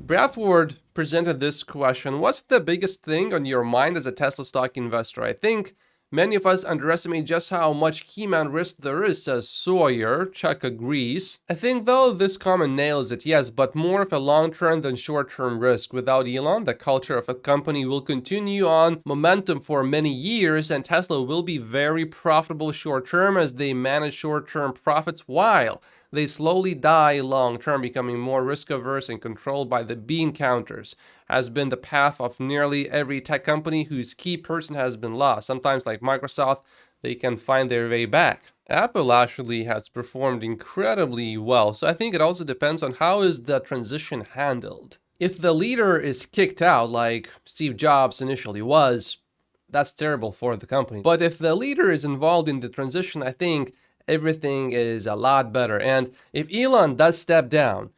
Bradford presented this question: what's the biggest thing on your mind as a Tesla stock investor? I think many of us underestimate just how much keyman risk there is, says Sawyer. Chuck agrees. I think, though, this comment nails it, yes, but more of a long-term than short-term risk. Without Elon, the culture of a company will continue on momentum for many years, and Tesla will be very profitable short-term as they manage short-term profits while they slowly die long-term, becoming more risk-averse and controlled by the bean counters, has been the path of nearly every tech company whose key person has been lost. Sometimes, like Microsoft, they can find their way back. Apple actually has performed incredibly well, so I think it also depends on how is the transition handled. If the leader is kicked out, like Steve Jobs initially was, that's terrible for the company. But if the leader is involved in the transition, I think everything is a lot better. And if Elon does step down,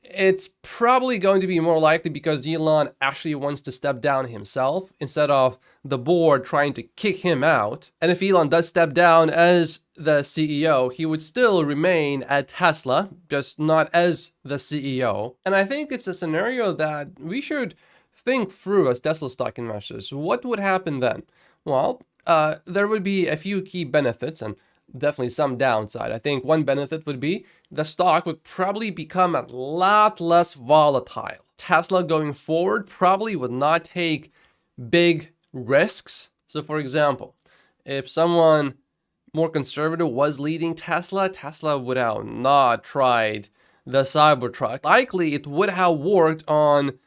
it's probably going to be more likely because Elon actually wants to step down himself instead of the board trying to kick him out. And if Elon does step down as the CEO, he would still remain at Tesla, just not as the CEO. And I think it's a scenario that we should think through as Tesla stock investors. What would happen then? Well, there would be a few key benefits and definitely some downside. I think one benefit would be the stock would probably become a lot less volatile. Tesla going forward probably would not take big risks. So for example, if someone more conservative was leading Tesla, Tesla would have not tried the Cybertruck. Likely it would have worked on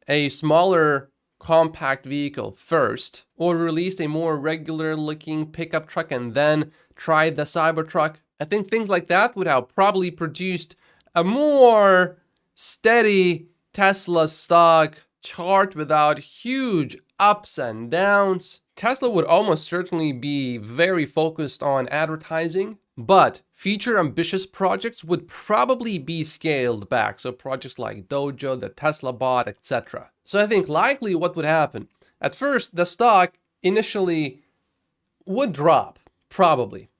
a smaller compact vehicle first, or released a more regular looking pickup truck and then tried the Cybertruck. I think things like that would have probably produced a more steady Tesla stock chart without huge ups and downs. Tesla would almost certainly be very focused on advertising, but future ambitious projects would probably be scaled back. So projects like Dojo, the Tesla bot, etc. So I think likely what would happen, at first the stock initially would drop, probably.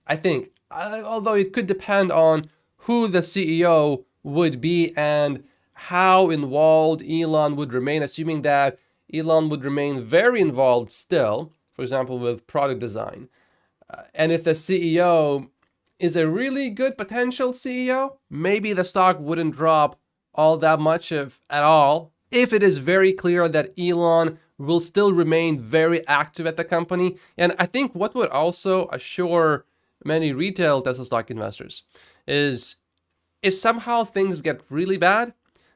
I think, although it could depend on who the CEO would be and how involved Elon would remain, assuming that Elon would remain very involved still, for example, with product design. And if the CEO is a really good potential CEO, maybe the stock wouldn't drop all that much if at all. If it is very clear that Elon will still remain very active at the company. And I think what would also assure many retail Tesla stock investors is if somehow things get really bad,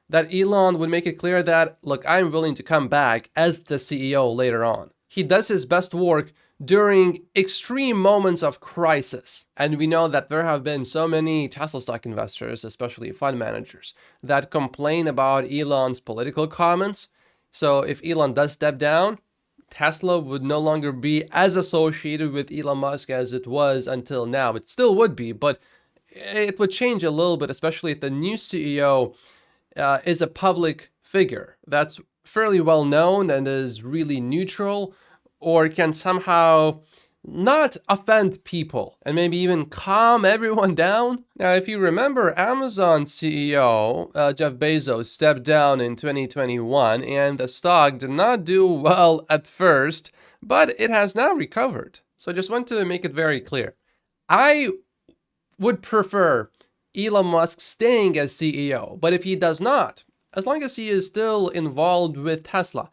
that Elon would make it clear that, look, I'm willing to come back as the CEO later on. He does his best work during extreme moments of crisis. And we know that there have been so many Tesla stock investors, especially fund managers, that complain about Elon's political comments. So if Elon does step down, Tesla would no longer be as associated with Elon Musk as it was until now. It still would be, but it would change a little bit, especially if the new CEO is a public figure that's fairly well known and is really neutral, or can somehow not offend people and maybe even calm everyone down. Now, if you remember, Amazon CEO Jeff Bezos stepped down in 2021 and the stock did not do well at first, but it has now recovered. So I just want to make it very clear. I would prefer Elon Musk staying as CEO, but if he does not, as long as he is still involved with Tesla,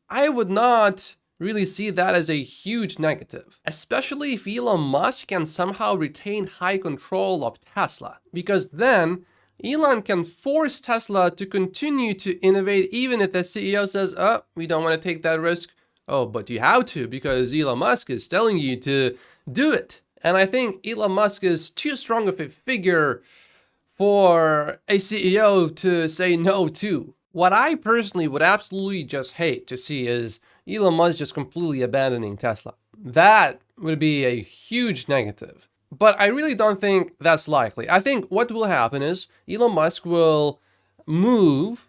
I would not really see that as a huge negative, especially if Elon Musk can somehow retain high control of Tesla, because then Elon can force Tesla to continue to innovate even if the CEO says, oh, we don't want to take that risk. Oh, but you have to because Elon Musk is telling you to do it. And I think Elon Musk is too strong of a figure for a CEO to say no to. What I personally would absolutely just hate to see is Elon Musk just completely abandoning Tesla. That would be a huge negative. But I really don't think that's likely. I think what will happen is Elon Musk will move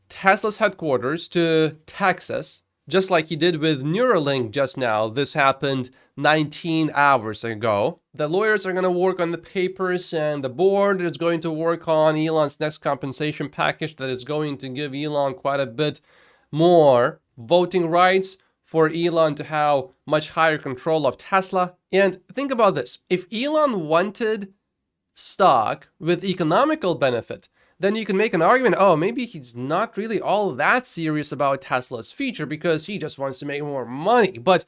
Tesla's headquarters to Texas, just like he did with Neuralink just now. This happened 19 hours ago. The lawyers are going to work on the papers, and the board is going to work on Elon's next compensation package that is going to give Elon quite a bit more voting rights, for Elon to have much higher control of Tesla. And think about this. If Elon wanted stock with economical benefit, then you can make an argument, oh, maybe he's not really all that serious about Tesla's future because he just wants to make more money. But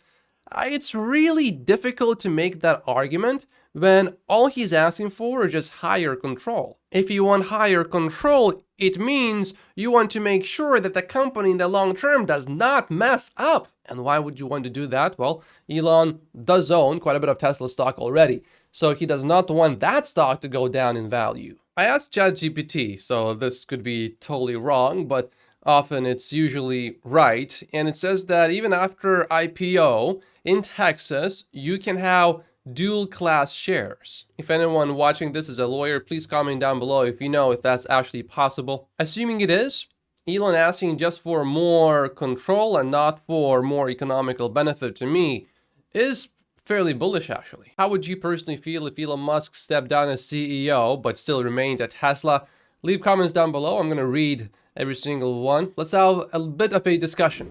it's really difficult to make that argument when all he's asking for is just higher control. If you want higher control, it means you want to make sure that the company in the long term does not mess up. And why would you want to do that? Well, Elon does own quite a bit of Tesla stock already, so he does not want that stock to go down in value. I asked ChatGPT, so this could be totally wrong, but often it's usually right. And it says that even after IPO in Texas, you can have dual class shares. If anyone watching this is a lawyer, please comment down below if you know if that's actually possible. Assuming it is, Elon asking just for more control and not for more economical benefit, to me is fairly bullish actually. How would you personally feel if Elon Musk stepped down as CEO but still remained at Tesla? Leave comments down below. I'm going to read every single one. Let's have a bit of a discussion.